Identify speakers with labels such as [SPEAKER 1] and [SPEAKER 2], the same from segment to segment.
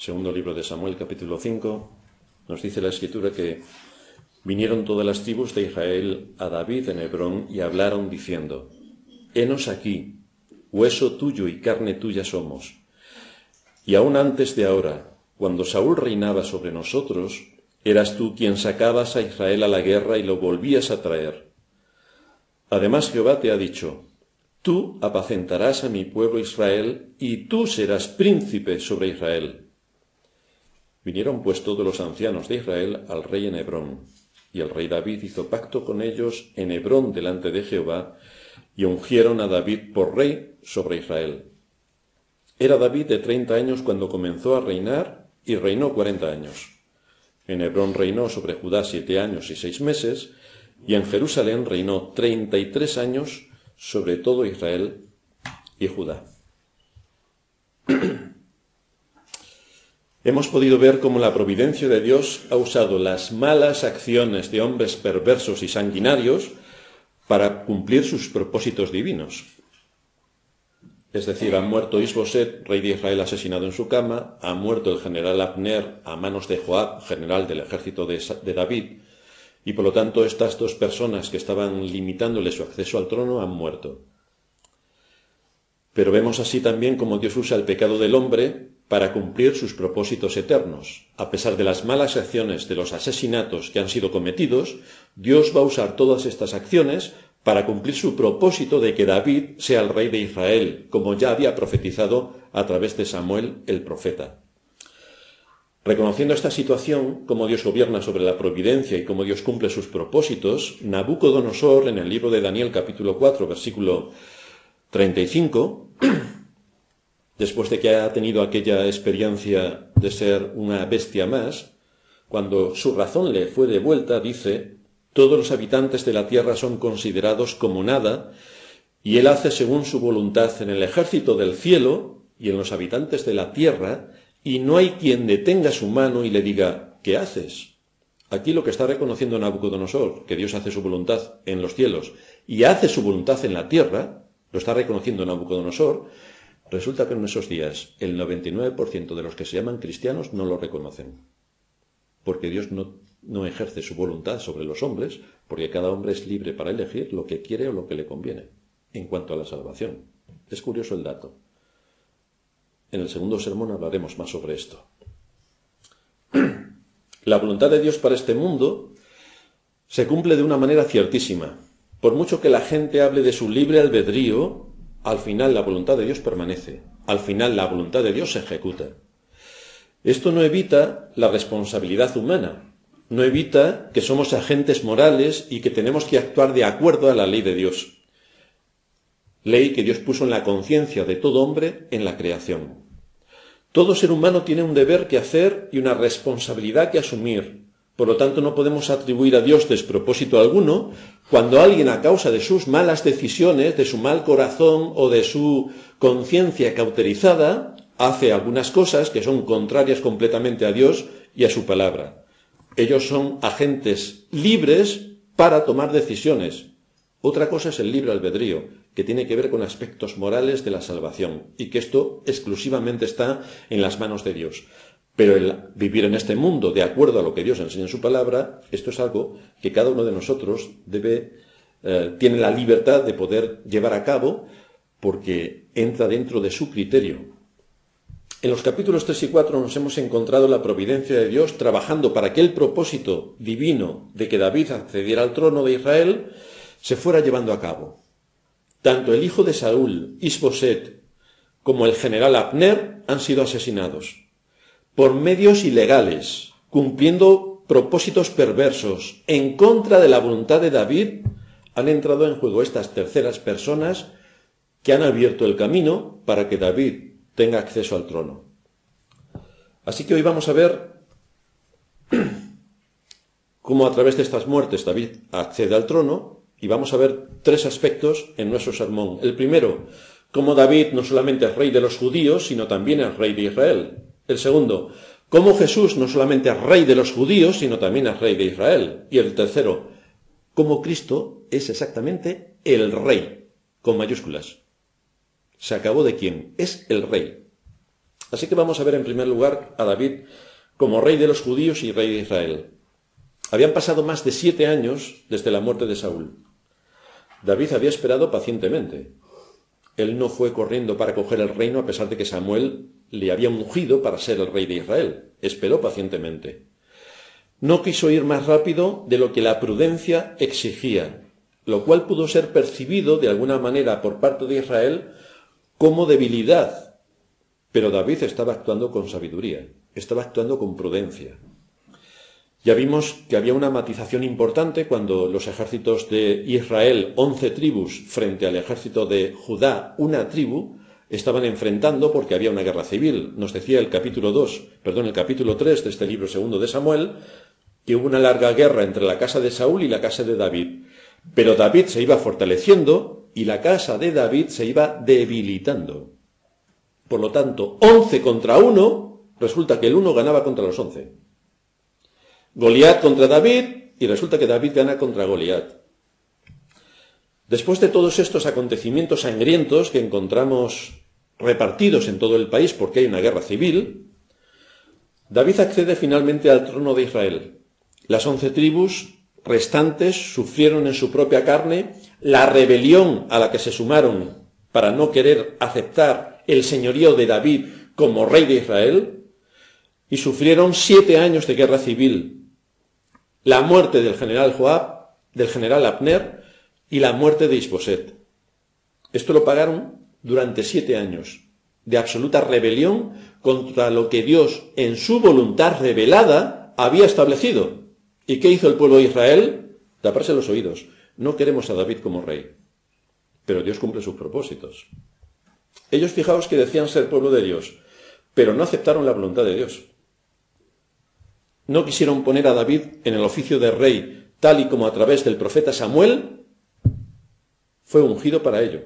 [SPEAKER 1] Segundo libro de Samuel, capítulo 5, nos dice la Escritura que vinieron todas las tribus de Israel a David en Hebrón y hablaron diciendo: Henos aquí, hueso tuyo y carne tuya somos. Y aún antes de ahora, cuando Saúl reinaba sobre nosotros, eras tú quien sacabas a Israel a la guerra y lo volvías a traer. Además Jehová te ha dicho: Tú apacentarás a mi pueblo Israel, y tú serás príncipe sobre Israel. Vinieron pues todos los ancianos de Israel al rey en Hebrón, y el rey David hizo pacto con ellos en Hebrón delante de Jehová, y ungieron a David por rey sobre Israel. Era David de 30 años cuando comenzó a reinar, y reinó 40 años. En Hebrón reinó sobre Judá 7 años y 6 meses, y en Jerusalén reinó 33 años sobre todo Israel y Judá. Hemos podido ver cómo la providencia de Dios ha usado las malas acciones de hombres perversos y sanguinarios para cumplir sus propósitos divinos. Es decir, ha muerto Isboset, rey de Israel, asesinado en su cama, ha muerto el general Abner a manos de Joab, general del ejército de David, y por lo tanto estas dos personas que estaban limitándole su acceso al trono han muerto. Pero vemos así también cómo Dios usa el pecado del hombre para cumplir sus propósitos eternos. A pesar de las malas acciones, de los asesinatos que han sido cometidos, Dios va a usar todas estas acciones para cumplir su propósito de que David sea el rey de Israel, como ya había profetizado a través de Samuel el profeta. Reconociendo esta situación, cómo Dios gobierna sobre la providencia y cómo Dios cumple sus propósitos, Nabucodonosor, en el libro de Daniel capítulo 4, versículo 35, después de que ha tenido aquella experiencia de ser una bestia más, cuando su razón le fue devuelta, dice: todos los habitantes de la tierra son considerados como nada, y él hace según su voluntad en el ejército del cielo y en los habitantes de la tierra, y no hay quien detenga su mano y le diga: ¿qué haces? Aquí lo que está reconociendo Nabucodonosor, que Dios hace su voluntad en los cielos y hace su voluntad en la tierra, lo está reconociendo Nabucodonosor. Resulta que en esos días el 99% de los que se llaman cristianos no lo reconocen, porque Dios no ejerce su voluntad sobre los hombres, porque cada hombre es libre para elegir lo que quiere o lo que le conviene en cuanto a la salvación. Es curioso el dato. En el segundo sermón hablaremos más sobre esto. La voluntad de Dios para este mundo se cumple de una manera ciertísima. Por mucho que la gente hable de su libre albedrío, al final la voluntad de Dios permanece. Al final la voluntad de Dios se ejecuta. Esto no evita la responsabilidad humana, no evita que somos agentes morales y que tenemos que actuar de acuerdo a la ley de Dios. Ley que Dios puso en la conciencia de todo hombre en la creación. Todo ser humano tiene un deber que hacer y una responsabilidad que asumir. Por lo tanto, no podemos atribuir a Dios despropósito alguno cuando alguien, a causa de sus malas decisiones, de su mal corazón o de su conciencia cauterizada, hace algunas cosas que son contrarias completamente a Dios y a su palabra. Ellos son agentes libres para tomar decisiones. Otra cosa es el libre albedrío, que tiene que ver con aspectos morales de la salvación, y que esto exclusivamente está en las manos de Dios. Pero el vivir en este mundo de acuerdo a lo que Dios enseña en su palabra, esto es algo que cada uno de nosotros tiene la libertad de poder llevar a cabo, porque entra dentro de su criterio. En los capítulos 3 y 4 nos hemos encontrado la providencia de Dios trabajando para que el propósito divino de que David accediera al trono de Israel se fuera llevando a cabo. Tanto el hijo de Saúl, Isboset, como el general Abner han sido asesinados por medios ilegales, cumpliendo propósitos perversos en contra de la voluntad de David. Han entrado en juego estas terceras personas que han abierto el camino para que David tenga acceso al trono. Así que hoy vamos a ver cómo a través de estas muertes David accede al trono, y vamos a ver tres aspectos en nuestro sermón. El primero, cómo David no solamente es rey de los judíos, sino también es rey de Israel. El segundo, cómo Jesús no solamente es rey de los judíos, sino también es rey de Israel. Y el tercero, cómo Cristo es exactamente el rey, con mayúsculas. Se acabó de quién, es el rey. Así que vamos a ver en primer lugar a David como rey de los judíos y rey de Israel. Habían pasado más de 7 años desde la muerte de Saúl. David había esperado pacientemente. Él no fue corriendo para coger el reino a pesar de que Samuel le había ungido para ser el rey de Israel. Esperó pacientemente. No quiso ir más rápido de lo que la prudencia exigía, lo cual pudo ser percibido de alguna manera por parte de Israel como debilidad. Pero David estaba actuando con sabiduría, estaba actuando con prudencia. Ya vimos que había una matización importante cuando los ejércitos de Israel, 11 tribus, frente al ejército de Judá, una tribu, estaban enfrentando porque había una guerra civil. Nos decía el capítulo 3 de este libro segundo de Samuel, que hubo una larga guerra entre la casa de Saúl y la casa de David. Pero David se iba fortaleciendo y la casa de David se iba debilitando. Por lo tanto, 11 contra 1, resulta que el 1 ganaba contra los 11. Goliat contra David, y resulta que David gana contra Goliat. Después de todos estos acontecimientos sangrientos que encontramos repartidos en todo el país porque hay una guerra civil, David accede finalmente al trono de Israel. Las 11 tribus restantes sufrieron en su propia carne la rebelión a la que se sumaron para no querer aceptar el señorío de David como rey de Israel, y sufrieron 7 años de guerra civil. La muerte del general Joab, del general Abner y la muerte de Isboset. Esto lo pagaron durante 7 años de absoluta rebelión contra lo que Dios en su voluntad revelada había establecido. ¿Y qué hizo el pueblo de Israel? Taparse los oídos. No queremos a David como rey, pero Dios cumple sus propósitos. Ellos, fijaos que decían ser pueblo de Dios, pero no aceptaron la voluntad de Dios. No quisieron poner a David en el oficio de rey, tal y como a través del profeta Samuel fue ungido para ello.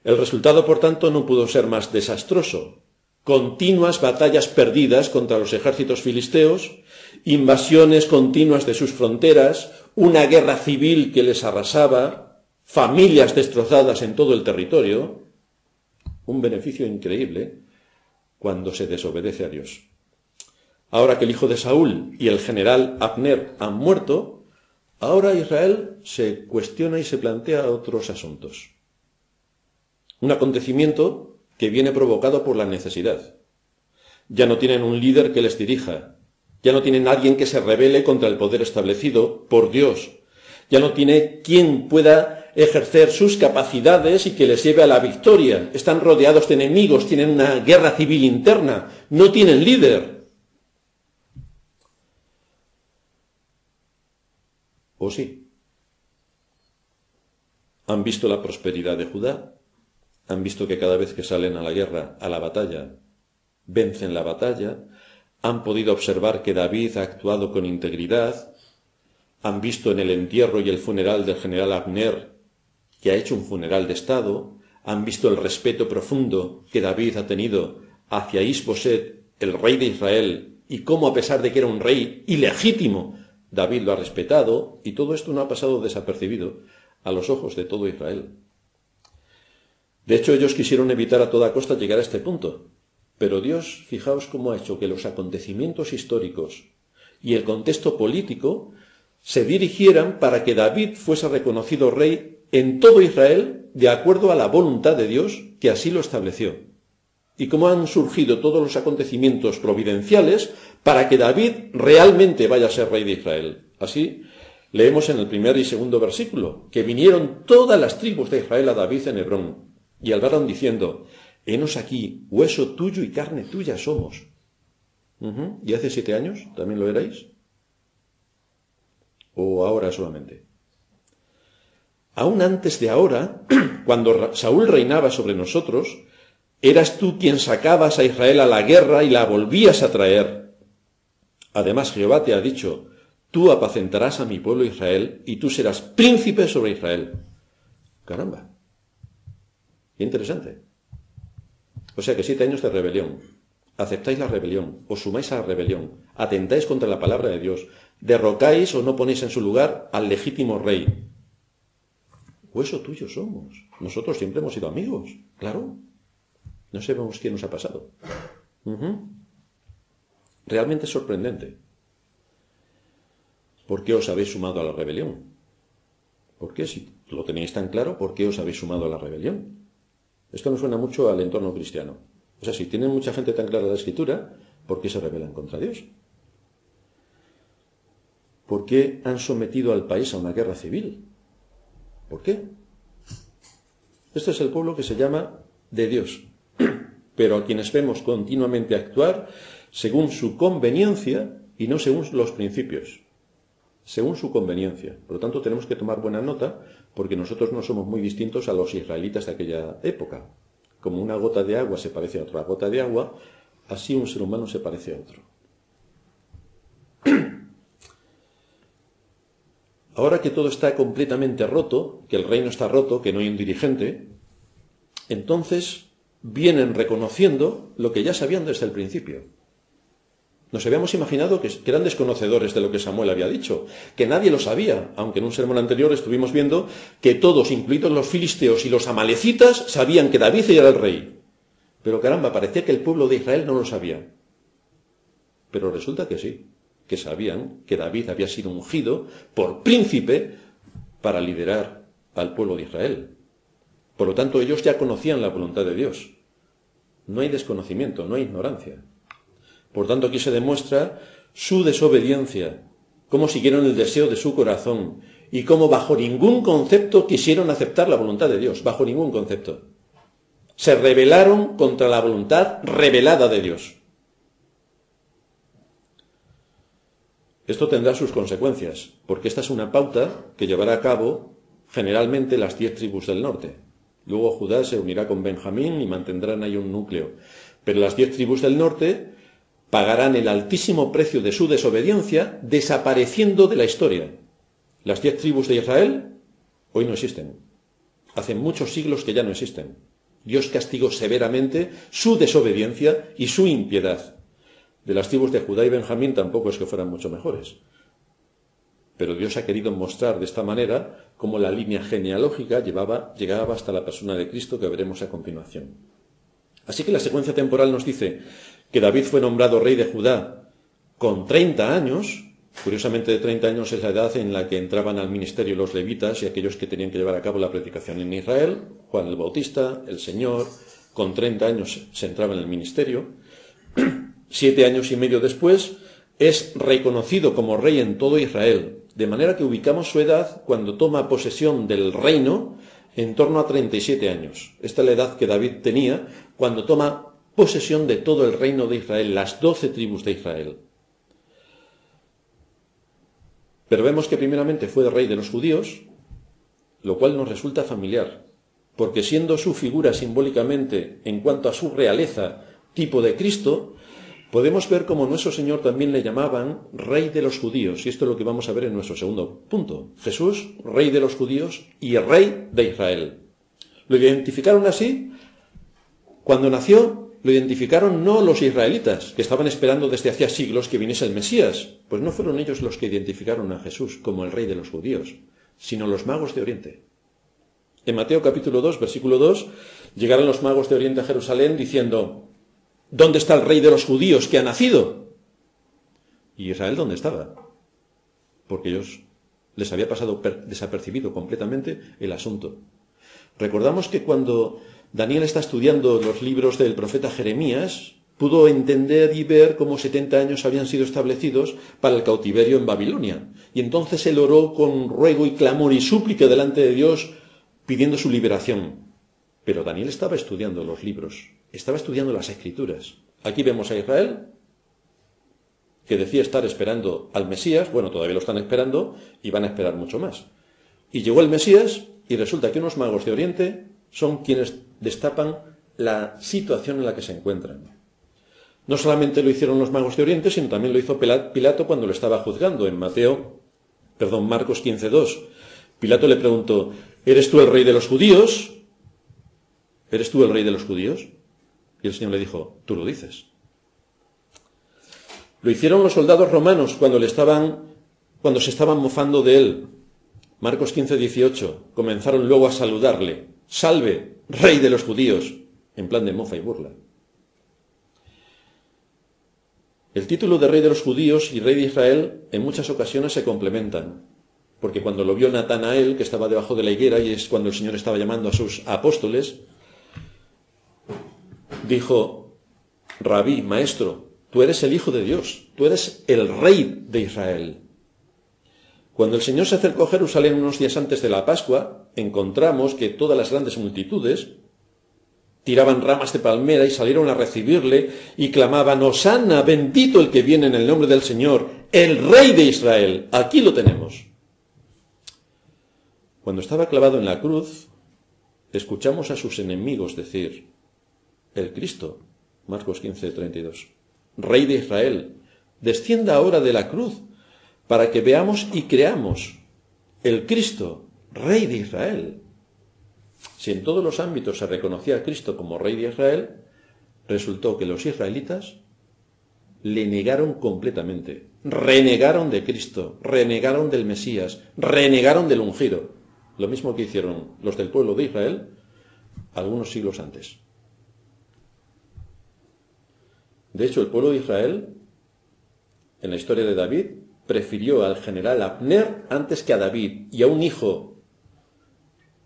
[SPEAKER 1] El resultado, por tanto, no pudo ser más desastroso. Continuas batallas perdidas contra los ejércitos filisteos, invasiones continuas de sus fronteras, una guerra civil que les arrasaba, familias destrozadas en todo el territorio. Un beneficio increíble cuando se desobedece a Dios. Ahora que el hijo de Saúl y el general Abner han muerto, ahora Israel se cuestiona y se plantea otros asuntos. Un acontecimiento que viene provocado por la necesidad. Ya no tienen un líder que les dirija, ya no tienen alguien que se rebele contra el poder establecido por Dios, ya no tiene quien pueda ejercer sus capacidades y que les lleve a la victoria. Están rodeados de enemigos, tienen una guerra civil interna, no tienen líder. ¿O sí? Han visto la prosperidad de Judá, han visto que cada vez que salen a la guerra, a la batalla, vencen la batalla, han podido observar que David ha actuado con integridad, han visto en el entierro y el funeral del general Abner que ha hecho un funeral de Estado, han visto el respeto profundo que David ha tenido hacia Isboset, el rey de Israel, y cómo a pesar de que era un rey ilegítimo, David lo ha respetado, y todo esto no ha pasado desapercibido a los ojos de todo Israel. De hecho, ellos quisieron evitar a toda costa llegar a este punto, pero Dios, fijaos cómo ha hecho que los acontecimientos históricos y el contexto político se dirigieran para que David fuese reconocido rey en todo Israel de acuerdo a la voluntad de Dios que así lo estableció. Y cómo han surgido todos los acontecimientos providenciales para que David realmente vaya a ser rey de Israel. Así leemos en el 1 y 2 versículo que vinieron todas las tribus de Israel a David en Hebrón y hablaron diciendo: henos aquí, hueso tuyo y carne tuya somos. ¿Y hace 7 años también lo erais? ¿O ahora solamente? Aún antes de ahora, cuando Saúl reinaba sobre nosotros, eras tú quien sacabas a Israel a la guerra y la volvías a traer. Además, Jehová te ha dicho: tú apacentarás a mi pueblo Israel y tú serás príncipe sobre Israel. Caramba, qué interesante. O sea que 7 años de rebelión. Aceptáis la rebelión, os sumáis a la rebelión, atentáis contra la palabra de Dios, derrocáis o no ponéis en su lugar al legítimo rey. Hueso tuyo somos. Nosotros siempre hemos sido amigos, claro. No sabemos qué nos ha pasado. Realmente es sorprendente. ¿Por qué os habéis sumado a la rebelión? ¿Por qué? Si lo tenéis tan claro, ¿por qué os habéis sumado a la rebelión? Esto nos suena mucho al entorno cristiano. O sea, si tienen mucha gente tan clara la Escritura, ¿por qué se rebelan contra Dios? ¿Por qué han sometido al país a una guerra civil? ¿Por qué? Este es el pueblo que se llama de Dios, pero a quienes vemos continuamente actuar según su conveniencia y no según los principios. Según su conveniencia. Por lo tanto, tenemos que tomar buena nota, porque nosotros no somos muy distintos a los israelitas de aquella época. Como una gota de agua se parece a otra gota de agua, así un ser humano se parece a otro. Ahora que todo está completamente roto, que el reino está roto, que no hay un dirigente, entonces vienen reconociendo lo que ya sabían desde el principio. Nos habíamos imaginado que eran desconocedores de lo que Samuel había dicho, que nadie lo sabía, aunque en un sermón anterior estuvimos viendo que todos, incluidos los filisteos y los amalecitas, sabían que David era el rey. Pero caramba, parecía que el pueblo de Israel no lo sabía. Pero resulta que sí, que sabían que David había sido ungido por príncipe para liderar al pueblo de Israel. Por lo tanto, ellos ya conocían la voluntad de Dios. No hay desconocimiento, no hay ignorancia. Por tanto, aquí se demuestra su desobediencia, cómo siguieron el deseo de su corazón y cómo bajo ningún concepto quisieron aceptar la voluntad de Dios, bajo ningún concepto. Se rebelaron contra la voluntad revelada de Dios. Esto tendrá sus consecuencias, porque esta es una pauta que llevará a cabo generalmente las 10 tribus del norte. Luego Judá se unirá con Benjamín y mantendrán ahí un núcleo. Pero las 10 tribus del norte pagarán el altísimo precio de su desobediencia desapareciendo de la historia. Las 10 tribus de Israel hoy no existen. Hace muchos siglos que ya no existen. Dios castigó severamente su desobediencia y su impiedad. De las tribus de Judá y Benjamín tampoco es que fueran mucho mejores. Pero Dios ha querido mostrar de esta manera cómo la línea genealógica llegaba hasta la persona de Cristo, que veremos a continuación. Así que la secuencia temporal nos dice que David fue nombrado rey de Judá con 30 años. Curiosamente, de 30 años es la edad en la que entraban al ministerio los levitas y aquellos que tenían que llevar a cabo la predicación en Israel. Juan el Bautista, el Señor, con 30 años se entraba en el ministerio. 7 años y medio después es reconocido como rey en todo Israel, de manera que ubicamos su edad cuando toma posesión del reino en torno a 37 años. Esta es la edad que David tenía cuando toma posesión de todo el reino de Israel, las 12 tribus de Israel. Pero vemos que primeramente fue rey de los judíos, lo cual nos resulta familiar, porque siendo su figura simbólicamente, en cuanto a su realeza, tipo de Cristo, podemos ver cómo nuestro Señor también le llamaban rey de los judíos, y esto es lo que vamos a ver en nuestro segundo punto. Jesús, rey de los judíos y rey de Israel. Lo identificaron así cuando nació. Lo identificaron no los israelitas, que estaban esperando desde hacía siglos que viniese el Mesías, pues no fueron ellos los que identificaron a Jesús como el rey de los judíos, sino los magos de Oriente. En Mateo capítulo 2, versículo 2, llegaron los magos de Oriente a Jerusalén diciendo: ¿dónde está el rey de los judíos que ha nacido? ¿Y Israel dónde estaba? Porque ellos les había pasado desapercibido completamente el asunto. Recordamos que cuando Daniel está estudiando los libros del profeta Jeremías, pudo entender y ver cómo 70 años habían sido establecidos para el cautiverio en Babilonia. Y entonces él oró con ruego y clamor y súplica delante de Dios, pidiendo su liberación. Pero Daniel estaba estudiando los libros, estaba estudiando las Escrituras. Aquí vemos a Israel, que decía estar esperando al Mesías. Bueno, todavía lo están esperando y van a esperar mucho más. Y llegó el Mesías y resulta que unos magos de Oriente son quienes destapan la situación en la que se encuentran. No solamente lo hicieron los magos de Oriente, sino también lo hizo Pilato cuando lo estaba juzgando. En Marcos 15:2. Pilato le preguntó: ¿eres tú el rey de los judíos? ¿Eres tú el rey de los judíos? Y el Señor le dijo: tú lo dices. Lo hicieron los soldados romanos cuando se estaban mofando de él. Marcos 15:18. Comenzaron luego a saludarle: salve, rey de los judíos, en plan de mofa y burla. El título de rey de los judíos y rey de Israel en muchas ocasiones se complementan, porque cuando lo vio Natanael, que estaba debajo de la higuera, y es cuando el Señor estaba llamando a sus apóstoles, dijo: Rabí, maestro, tú eres el Hijo de Dios, tú eres el rey de Israel. Cuando el Señor se acercó a Jerusalén unos días antes de la Pascua, encontramos que todas las grandes multitudes tiraban ramas de palmera y salieron a recibirle y clamaban: Hosana, bendito el que viene en el nombre del Señor, el Rey de Israel. Aquí lo tenemos. Cuando estaba clavado en la cruz, escuchamos a sus enemigos decir: el Cristo, Marcos 15:32, Rey de Israel, descienda ahora de la cruz para que veamos y creamos. El Cristo, Rey de Israel. Si en todos los ámbitos se reconocía a Cristo como Rey de Israel, resultó que los israelitas le negaron completamente. Renegaron de Cristo, renegaron del Mesías, renegaron del ungido. Lo mismo que hicieron los del pueblo de Israel algunos siglos antes. De hecho, el pueblo de Israel, en la historia de David, prefirió al general Abner antes que a David, y a un hijo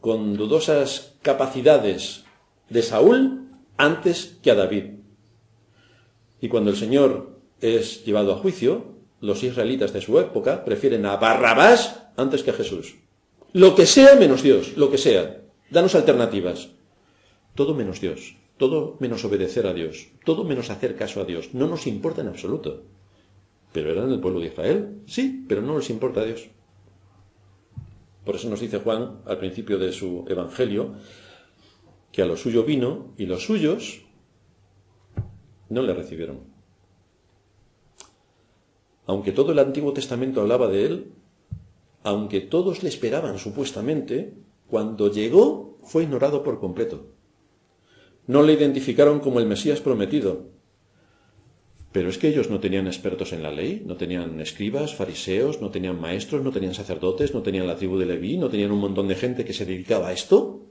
[SPEAKER 1] con dudosas capacidades de Saúl antes que a David. Y cuando el Señor es llevado a juicio, los israelitas de su época prefieren a Barrabás antes que a Jesús. Lo que sea menos Dios, lo que sea. Danos alternativas. Todo menos Dios, todo menos obedecer a Dios, todo menos hacer caso a Dios. No nos importa en absoluto. ¿Pero eran el pueblo de Israel? Sí, pero no les importa a Dios. Por eso nos dice Juan, al principio de su Evangelio, que a lo suyo vino y los suyos no le recibieron. Aunque todo el Antiguo Testamento hablaba de él, aunque todos le esperaban supuestamente, cuando llegó fue ignorado por completo. No le identificaron como el Mesías prometido. Pero es que ellos no tenían expertos en la ley, no tenían escribas, fariseos, no tenían maestros, no tenían sacerdotes, no tenían la tribu de Leví, no tenían un montón de gente que se dedicaba a esto.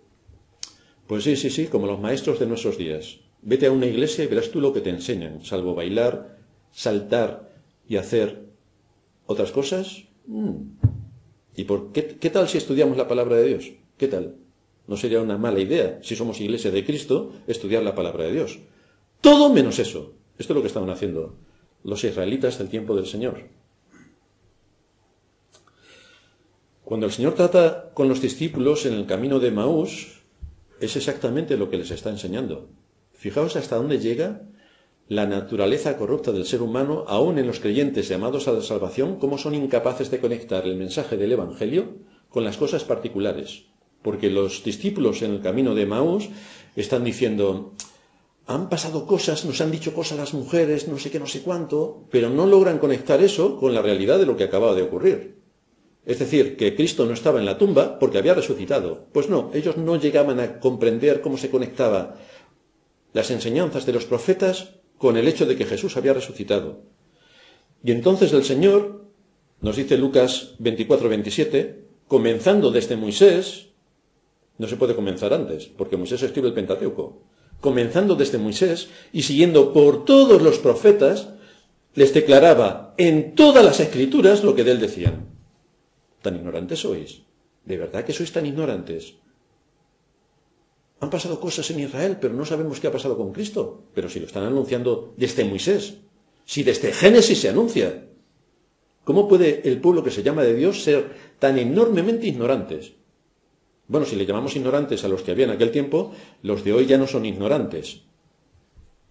[SPEAKER 1] Pues sí, como los maestros de nuestros días. Vete a una iglesia y verás tú lo que te enseñan, salvo bailar, saltar y hacer otras cosas. ¿Y qué tal si estudiamos la palabra de Dios? ¿Qué tal? No sería una mala idea, si somos iglesia de Cristo, estudiar la palabra de Dios. Todo menos eso. Esto es lo que estaban haciendo los israelitas del tiempo del Señor. Cuando el Señor trata con los discípulos en el camino de Emaús, es exactamente lo que les está enseñando. Fijaos hasta dónde llega la naturaleza corrupta del ser humano, aún en los creyentes llamados a la salvación, cómo son incapaces de conectar el mensaje del Evangelio con las cosas particulares. Porque los discípulos en el camino de Emaús están diciendo: han pasado cosas, nos han dicho cosas las mujeres, no sé qué, no sé cuánto, pero no logran conectar eso con la realidad de lo que acababa de ocurrir. Es decir, que Cristo no estaba en la tumba porque había resucitado. Pues no, ellos no llegaban a comprender cómo se conectaba las enseñanzas de los profetas con el hecho de que Jesús había resucitado. Y entonces el Señor, nos dice Lucas 24-27, comenzando desde Moisés, no se puede comenzar antes, porque Moisés escribe el Pentateuco, comenzando desde Moisés y siguiendo por todos los profetas, les declaraba en todas las escrituras lo que de él decían. ¿Tan ignorantes sois? ¿De verdad que sois tan ignorantes? Han pasado cosas en Israel, pero no sabemos qué ha pasado con Cristo. Pero si lo están anunciando desde Moisés, si desde Génesis se anuncia, ¿cómo puede el pueblo que se llama de Dios ser tan enormemente ignorantes? Bueno, si le llamamos ignorantes a los que había en aquel tiempo, los de hoy ya no son ignorantes.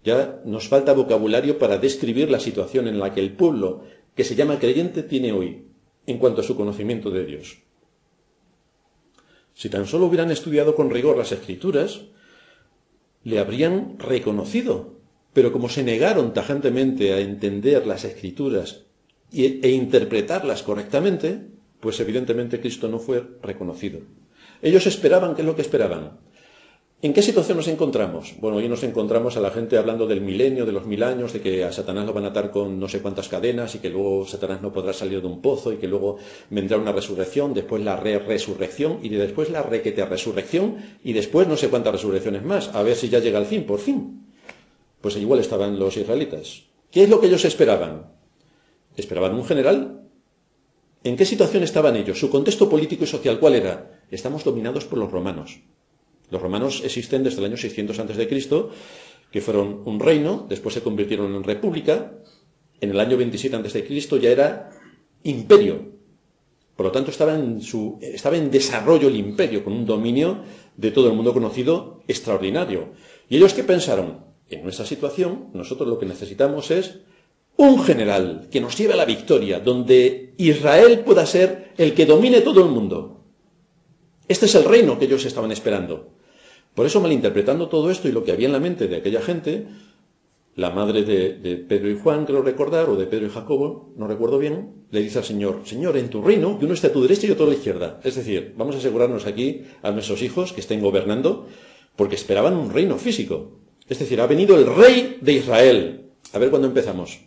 [SPEAKER 1] Ya nos falta vocabulario para describir la situación en la que el pueblo que se llama creyente tiene hoy, en cuanto a su conocimiento de Dios. Si tan solo hubieran estudiado con rigor las Escrituras, le habrían reconocido. Pero como se negaron tajantemente a entender las Escrituras e interpretarlas correctamente, pues evidentemente Cristo no fue reconocido. Ellos esperaban, ¿qué es lo que esperaban? ¿En qué situación nos encontramos? Bueno, hoy nos encontramos a la gente hablando del milenio, de los 1000 años, de que a Satanás lo van a atar con no sé cuántas cadenas y que luego Satanás no podrá salir de un pozo y que luego vendrá una resurrección, después la resurrección y después la resurrección y después no sé cuántas resurrecciones más, a ver si ya llega el fin, por fin. Pues igual estaban los israelitas. ¿Qué es lo que ellos esperaban? Esperaban un general. ¿En qué situación estaban ellos? Su contexto político y social, ¿cuál era? Estamos dominados por los romanos. Los romanos existen desde el año 600 a.C., que fueron un reino, después se convirtieron en república, en el año 27 a.C. ya era imperio. Por lo tanto, estaba en desarrollo el imperio, con un dominio de todo el mundo conocido extraordinario. ¿Y ellos qué pensaron? En nuestra situación, nosotros lo que necesitamos es un general que nos lleve a la victoria, donde Israel pueda ser el que domine todo el mundo. Este es el reino que ellos estaban esperando. Por eso, malinterpretando todo esto y lo que había en la mente de aquella gente, la madre de Pedro y Juan, creo recordar, o de Pedro y Jacobo, no recuerdo bien, le dice al Señor, Señor, en tu reino, que uno esté a tu derecha y otro a la izquierda. Es decir, vamos a asegurarnos aquí a nuestros hijos que estén gobernando, porque esperaban un reino físico. Es decir, ha venido el rey de Israel. A ver cuándo empezamos.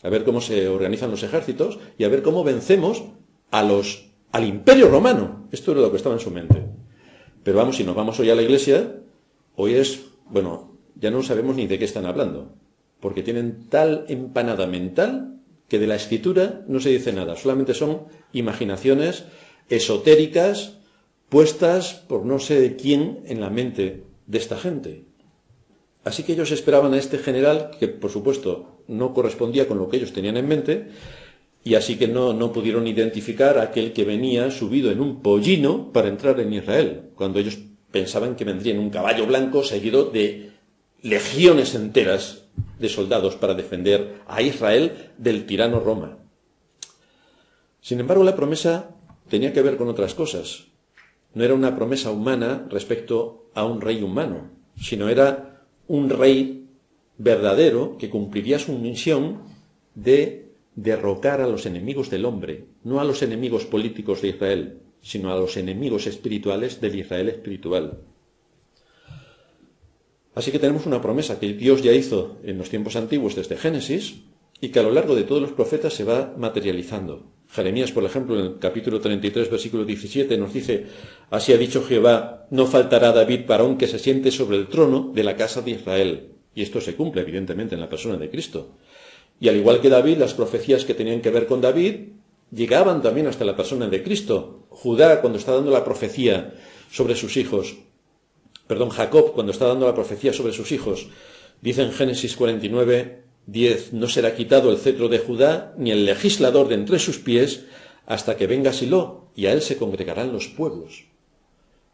[SPEAKER 1] A ver cómo se organizan los ejércitos y a ver cómo vencemos al imperio romano. Esto era lo que estaba en su mente. Pero vamos, si nos vamos hoy a la iglesia, hoy ya no sabemos ni de qué están hablando. Porque tienen tal empanada mental que de la escritura no se dice nada. Solamente son imaginaciones esotéricas puestas por no sé de quién en la mente de esta gente. Así que ellos esperaban a este general que, por supuesto, no correspondía con lo que ellos tenían en mente, y así que no pudieron identificar a aquel que venía subido en un pollino para entrar en Israel, cuando ellos pensaban que vendría en un caballo blanco seguido de legiones enteras de soldados para defender a Israel del tirano Roma. Sin embargo, la promesa tenía que ver con otras cosas. No era una promesa humana respecto a un rey humano, sino era un rey verdadero que cumpliría su misión de derrocar a los enemigos del hombre, no a los enemigos políticos de Israel, sino a los enemigos espirituales del Israel espiritual. Así que tenemos una promesa que Dios ya hizo en los tiempos antiguos desde Génesis y que a lo largo de todos los profetas se va materializando. Jeremías, por ejemplo, en el capítulo 33, versículo 17, nos dice, así ha dicho Jehová, no faltará David varón que se siente sobre el trono de la casa de Israel. Y esto se cumple, evidentemente, en la persona de Cristo. Y al igual que David, las profecías que tenían que ver con David llegaban también hasta la persona de Cristo. Judá, cuando está dando la profecía sobre sus hijos, Jacob, cuando está dando la profecía sobre sus hijos, dice en Génesis 49, 10, no será quitado el cetro de Judá, ni el legislador de entre sus pies, hasta que venga Silo, y a él se congregarán los pueblos.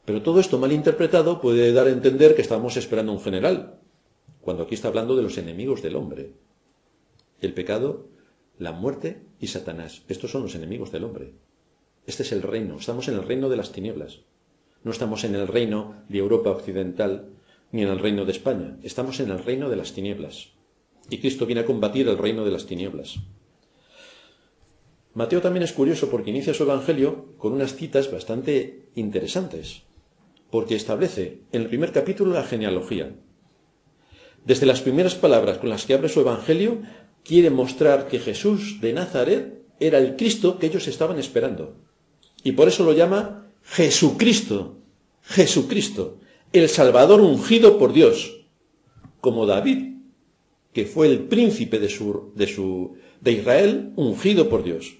[SPEAKER 1] Pero todo esto mal interpretado puede dar a entender que estamos esperando un general, cuando aquí está hablando de los enemigos del hombre. El pecado, la muerte y Satanás. Estos son los enemigos del hombre. Este es el reino. Estamos en el reino de las tinieblas. No estamos en el reino de Europa occidental, ni en el reino de España. Estamos en el reino de las tinieblas. Y Cristo viene a combatir el reino de las tinieblas. Mateo también es curioso porque inicia su evangelio con unas citas bastante interesantes, porque establece en el primer capítulo la genealogía. Desde las primeras palabras con las que abre su evangelio, quiere mostrar que Jesús de Nazaret era el Cristo que ellos estaban esperando. Y por eso lo llama Jesucristo, Jesucristo, el Salvador ungido por Dios, como David, que fue el príncipe de Israel, ungido por Dios.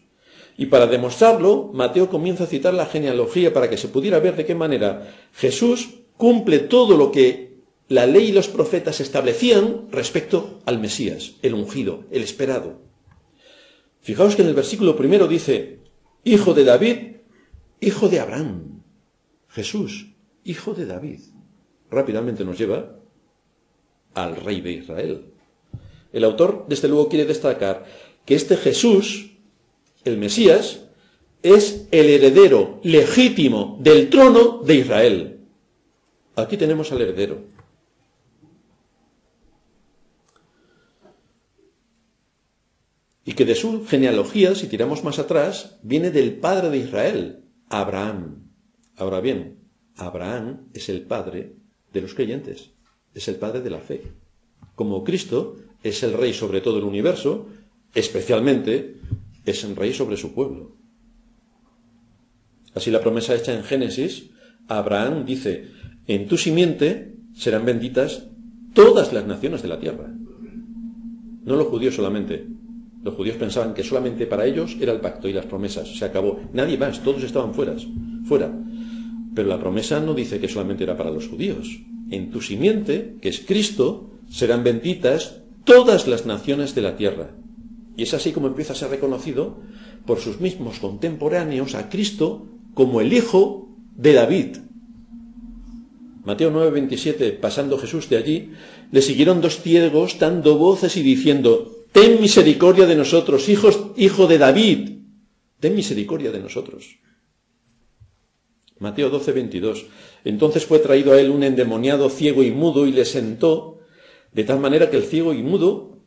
[SPEAKER 1] Y para demostrarlo, Mateo comienza a citar la genealogía para que se pudiera ver de qué manera Jesús cumple todo lo que la ley y los profetas establecían respecto al Mesías, el ungido, el esperado. Fijaos que en el versículo primero dice, hijo de David, hijo de Abraham. Jesús, hijo de David. Rápidamente nos lleva al rey de Israel. El autor, desde luego, quiere destacar que este Jesús, el Mesías, es el heredero legítimo del trono de Israel. Aquí tenemos al heredero. Y que de su genealogía, si tiramos más atrás, viene del padre de Israel, Abraham. Ahora bien, Abraham es el padre de los creyentes, es el padre de la fe. Como Cristo es el rey sobre todo el universo, especialmente es el rey sobre su pueblo. Así la promesa hecha en Génesis, Abraham dice, en tu simiente serán benditas todas las naciones de la tierra. No los judíos solamente. Los judíos pensaban que solamente para ellos era el pacto y las promesas. Se acabó. Nadie más, todos estaban fuera. Pero la promesa no dice que solamente era para los judíos. En tu simiente, que es Cristo, serán benditas todas las naciones de la tierra. Y es así como empieza a ser reconocido por sus mismos contemporáneos a Cristo como el Hijo de David. Mateo 9:27, pasando Jesús de allí, le siguieron 2 ciegos dando voces y diciendo: ten misericordia de nosotros, hijo de David, ten misericordia de nosotros. Mateo 12:22, entonces fue traído a él un endemoniado ciego y mudo y le sentó de tal manera que el ciego y mudo,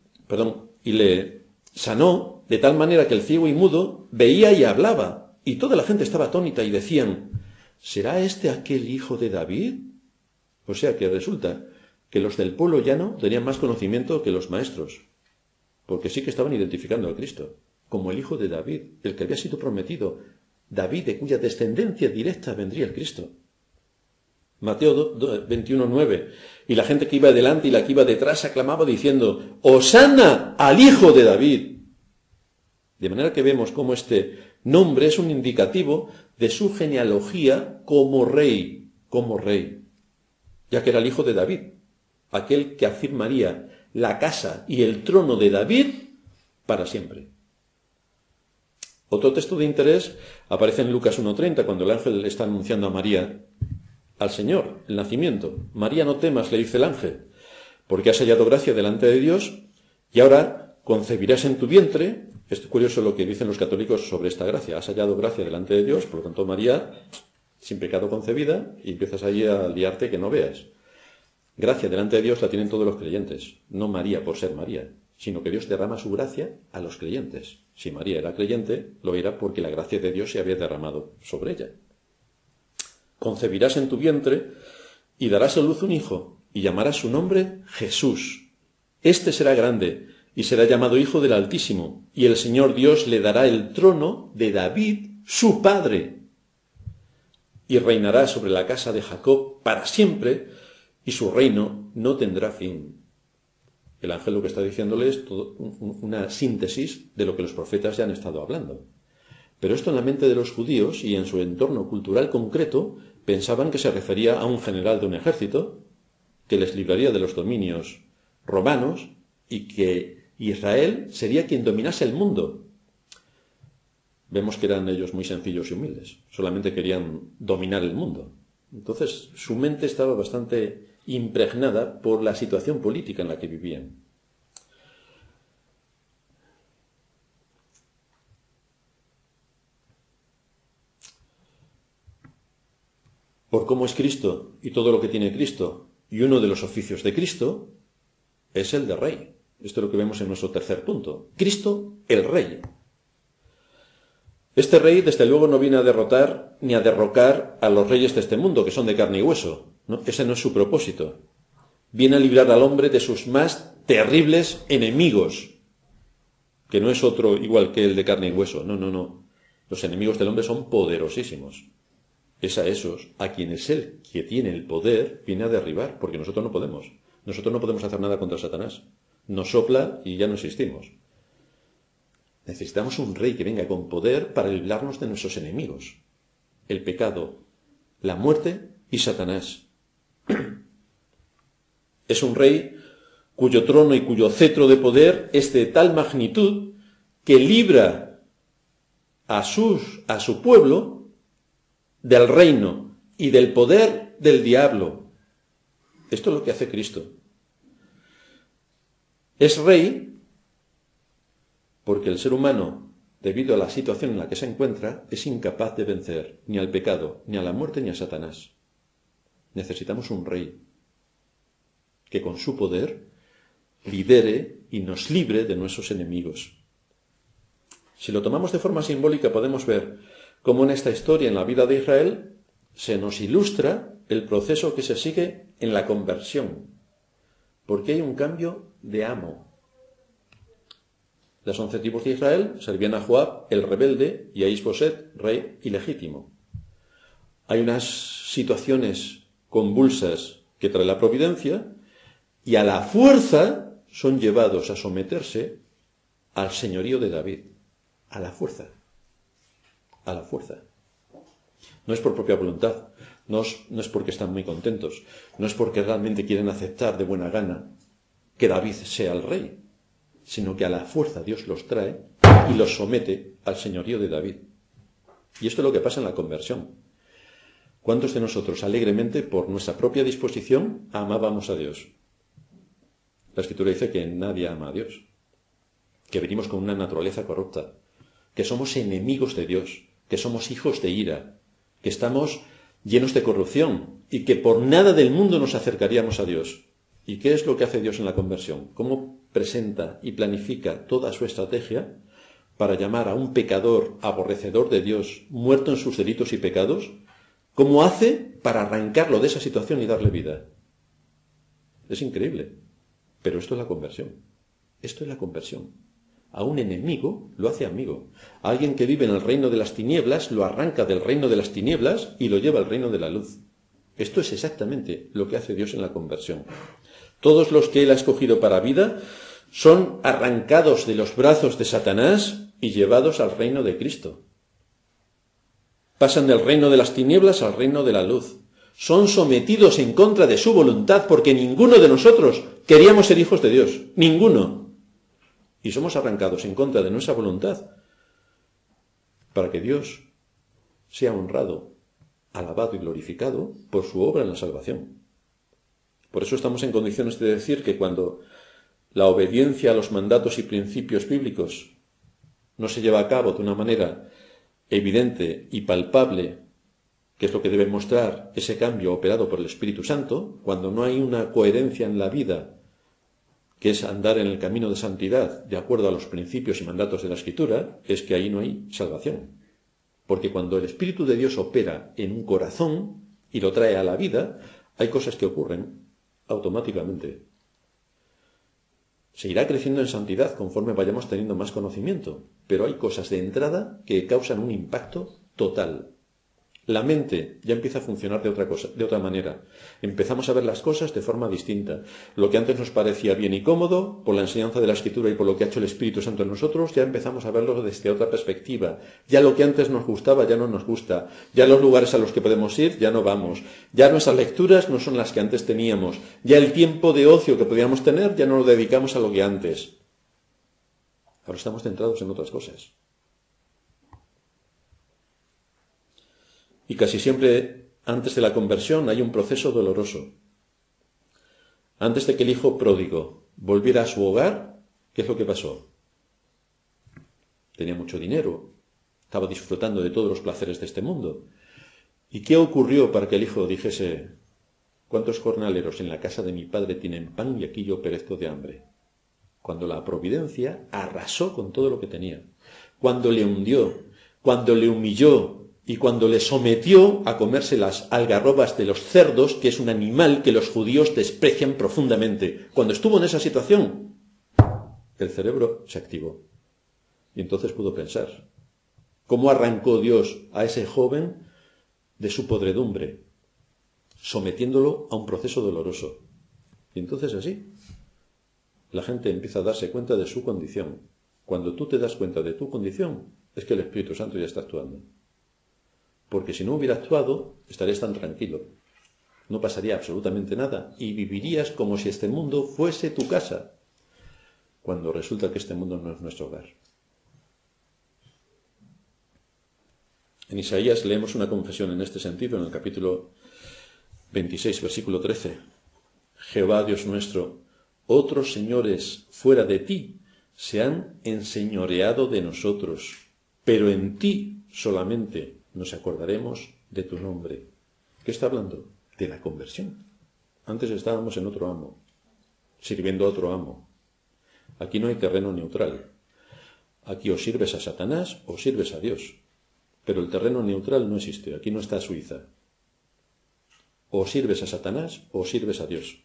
[SPEAKER 1] y le sanó de tal manera que el ciego y mudo veía y hablaba, y toda la gente estaba atónita y decían: ¿será este aquel hijo de David? O sea que resulta que los del pueblo llano tenían más conocimiento que los maestros, porque sí que estaban identificando a Cristo como el hijo de David, el que había sido prometido, David, de cuya descendencia directa vendría el Cristo. Mateo 21:9, y la gente que iba delante y la que iba detrás aclamaba diciendo: ¡Hosana al hijo de David! De manera que vemos cómo este nombre es un indicativo de su genealogía como rey, ya que era el hijo de David, aquel que afirmaría la casa y el trono de David para siempre. Otro texto de interés aparece en Lucas 1:30, cuando el ángel le está anunciando a María al Señor, el nacimiento. María, no temas, le dice el ángel, porque has hallado gracia delante de Dios, y ahora concebirás en tu vientre. Es curioso lo que dicen los católicos sobre esta gracia. Has hallado gracia delante de Dios, por lo tanto María, sin pecado concebida, y empiezas ahí a liarte que no veas. Gracia delante de Dios la tienen todos los creyentes, no María por ser María, sino que Dios derrama su gracia a los creyentes. Si María era creyente, lo era porque la gracia de Dios se había derramado sobre ella. Concebirás en tu vientre y darás a luz un hijo, y llamarás su nombre Jesús. Este será grande y será llamado Hijo del Altísimo, y el Señor Dios le dará el trono de David, su padre, y reinará sobre la casa de Jacob para siempre, y su reino no tendrá fin. El ángel lo que está diciéndole es una síntesis de lo que los profetas ya han estado hablando. Pero esto en la mente de los judíos y en su entorno cultural concreto pensaban que se refería a un general de un ejército que les libraría de los dominios romanos y que Israel sería quien dominase el mundo. Vemos que eran ellos muy sencillos y humildes, solamente querían dominar el mundo. Entonces su mente estaba bastante impregnada por la situación política en la que vivían. Por cómo es Cristo y todo lo que tiene Cristo, y uno de los oficios de Cristo es el de rey. Esto es lo que vemos en nuestro tercer punto. Cristo, el rey. Este rey, desde luego, no viene a derrotar ni a derrocar a los reyes de este mundo, que son de carne y hueso, ¿no? Ese no es su propósito. Viene a librar al hombre de sus más terribles enemigos, que no es otro igual que el de carne y hueso. No. Los enemigos del hombre son poderosísimos. Es a esos a quienes él, que tiene el poder, viene a derribar, porque nosotros no podemos. Nosotros no podemos hacer nada contra Satanás. Nos sopla y ya no existimos. Necesitamos un rey que venga con poder para librarnos de nuestros enemigos. El pecado, la muerte y Satanás. Es un rey cuyo trono y cuyo cetro de poder es de tal magnitud que libra a su pueblo del reino y del poder del diablo. Esto es lo que hace Cristo. Es rey porque el ser humano, debido a la situación en la que se encuentra, es incapaz de vencer ni al pecado, ni a la muerte, ni a Satanás. Necesitamos un rey que con su poder lidere y nos libre de nuestros enemigos. Si lo tomamos de forma simbólica, podemos ver cómo en esta historia, en la vida de Israel, se nos ilustra el proceso que se sigue en la conversión, porque hay un cambio de amo. Las 11 tribus de Israel servían a Joab, el rebelde, y a Isboset, rey ilegítimo. Hay unas situaciones convulsas que trae la providencia, y a la fuerza son llevados a someterse al señorío de David, a la fuerza, a la fuerza. No es por propia voluntad, no es porque están muy contentos, no es porque realmente quieren aceptar de buena gana que David sea el rey, sino que a la fuerza Dios los trae y los somete al señorío de David. Y esto es lo que pasa en la conversión. ¿Cuántos de nosotros alegremente, por nuestra propia disposición, amábamos a Dios? La Escritura dice que nadie ama a Dios, que venimos con una naturaleza corrupta, que somos enemigos de Dios, que somos hijos de ira, que estamos llenos de corrupción y que por nada del mundo nos acercaríamos a Dios. ¿Y qué es lo que hace Dios en la conversión? ¿Cómo presenta y planifica toda su estrategia para llamar a un pecador aborrecedor de Dios, muerto en sus delitos y pecados? ¿Cómo hace para arrancarlo de esa situación y darle vida? Es increíble. Pero esto es la conversión. Esto es la conversión. A un enemigo lo hace amigo. A alguien que vive en el reino de las tinieblas lo arranca del reino de las tinieblas y lo lleva al reino de la luz. Esto es exactamente lo que hace Dios en la conversión. Todos los que Él ha escogido para vida son arrancados de los brazos de Satanás y llevados al reino de Cristo. Pasan del reino de las tinieblas al reino de la luz. Son sometidos en contra de su voluntad porque ninguno de nosotros queríamos ser hijos de Dios. Ninguno. Y somos arrancados en contra de nuestra voluntad para que Dios sea honrado, alabado y glorificado por su obra en la salvación. Por eso estamos en condiciones de decir que cuando la obediencia a los mandatos y principios bíblicos no se lleva a cabo de una manera evidente y palpable, que es lo que debe mostrar ese cambio operado por el Espíritu Santo, cuando no hay una coherencia en la vida, que es andar en el camino de santidad de acuerdo a los principios y mandatos de la Escritura, es que ahí no hay salvación. Porque cuando el Espíritu de Dios opera en un corazón y lo trae a la vida, hay cosas que ocurren automáticamente. Se irá creciendo en santidad conforme vayamos teniendo más conocimiento, pero hay cosas de entrada que causan un impacto total. La mente ya empieza a funcionar de otra manera. Empezamos a ver las cosas de forma distinta. Lo que antes nos parecía bien y cómodo, por la enseñanza de la Escritura y por lo que ha hecho el Espíritu Santo en nosotros, ya empezamos a verlo desde otra perspectiva. Ya lo que antes nos gustaba ya no nos gusta. Ya los lugares a los que podemos ir ya no vamos. Ya nuestras lecturas no son las que antes teníamos. Ya el tiempo de ocio que podíamos tener ya no lo dedicamos a lo que antes. Ahora estamos centrados en otras cosas. Y casi siempre, antes de la conversión, hay un proceso doloroso. Antes de que el hijo pródigo volviera a su hogar, ¿qué es lo que pasó? Tenía mucho dinero, estaba disfrutando de todos los placeres de este mundo. ¿Y qué ocurrió para que el hijo dijese: ¿cuántos jornaleros en la casa de mi padre tienen pan y aquí yo perezco de hambre? Cuando la providencia arrasó con todo lo que tenía. Cuando le hundió, cuando le humilló, y cuando le sometió a comerse las algarrobas de los cerdos, que es un animal que los judíos desprecian profundamente. Cuando estuvo en esa situación, el cerebro se activó. Y entonces pudo pensar. ¿Cómo arrancó Dios a ese joven de su podredumbre? Sometiéndolo a un proceso doloroso. Y entonces así, la gente empieza a darse cuenta de su condición. Cuando tú te das cuenta de tu condición, es que el Espíritu Santo ya está actuando. Porque si no hubiera actuado, estarías tan tranquilo. No pasaría absolutamente nada y vivirías como si este mundo fuese tu casa, cuando resulta que este mundo no es nuestro hogar. En Isaías leemos una confesión en este sentido, en el capítulo 26, versículo 13. Jehová, Dios nuestro, otros señores fuera de ti se han enseñoreado de nosotros, pero en ti solamente nos acordaremos de tu nombre. ¿Qué está hablando? De la conversión. Antes estábamos en otro amo, sirviendo a otro amo. Aquí no hay terreno neutral. Aquí o sirves a Satanás o sirves a Dios. Pero el terreno neutral no existe. Aquí no está Suiza. O sirves a Satanás o sirves a Dios.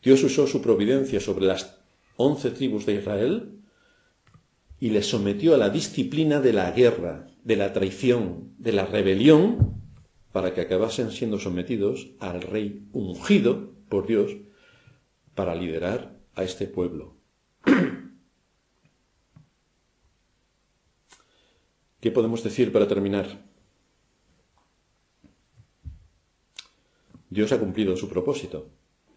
[SPEAKER 1] Dios usó su providencia sobre las 11 tribus de Israel y les sometió a la disciplina de la guerra, de la traición, de la rebelión, para que acabasen siendo sometidos al rey ungido por Dios para liderar a este pueblo. ¿Qué podemos decir para terminar? Dios ha cumplido su propósito.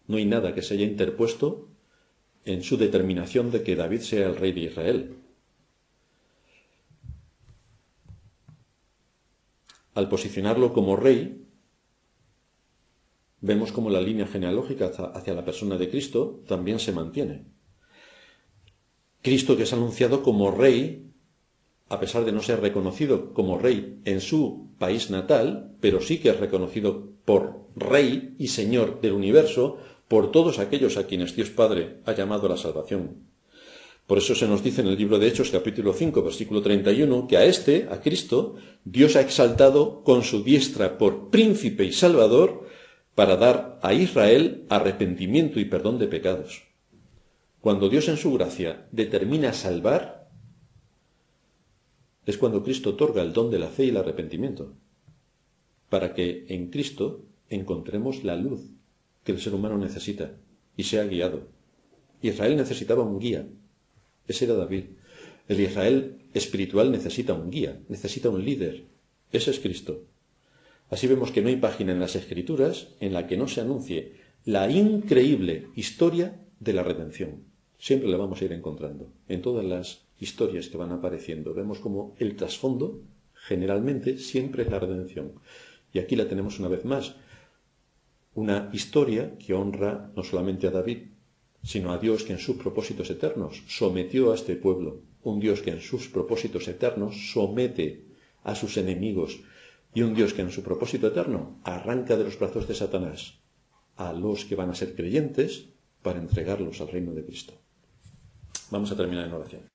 [SPEAKER 1] No hay nada que se haya interpuesto en su determinación de que David sea el rey de Israel. Al posicionarlo como rey, vemos como la línea genealógica hacia la persona de Cristo también se mantiene. Cristo, que es anunciado como rey, a pesar de no ser reconocido como rey en su país natal, pero sí que es reconocido por rey y señor del universo por todos aquellos a quienes Dios Padre ha llamado a la salvación. Por eso se nos dice en el libro de Hechos, capítulo 5, versículo 31, que a Cristo, Dios ha exaltado con su diestra por príncipe y salvador para dar a Israel arrepentimiento y perdón de pecados. Cuando Dios en su gracia determina salvar, es cuando Cristo otorga el don de la fe y el arrepentimiento, para que en Cristo encontremos la luz que el ser humano necesita y sea guiado. Israel necesitaba un guía. Ese era David. El Israel espiritual necesita un guía, necesita un líder. Ese es Cristo. Así vemos que no hay página en las Escrituras en la que no se anuncie la increíble historia de la redención. Siempre la vamos a ir encontrando. En todas las historias que van apareciendo vemos como el trasfondo, generalmente, siempre es la redención. Y aquí la tenemos una vez más. Una historia que honra no solamente a David, sino a Dios que en sus propósitos eternos sometió a este pueblo. Un Dios que en sus propósitos eternos somete a sus enemigos. Y un Dios que en su propósito eterno arranca de los brazos de Satanás a los que van a ser creyentes para entregarlos al reino de Cristo. Vamos a terminar en oración.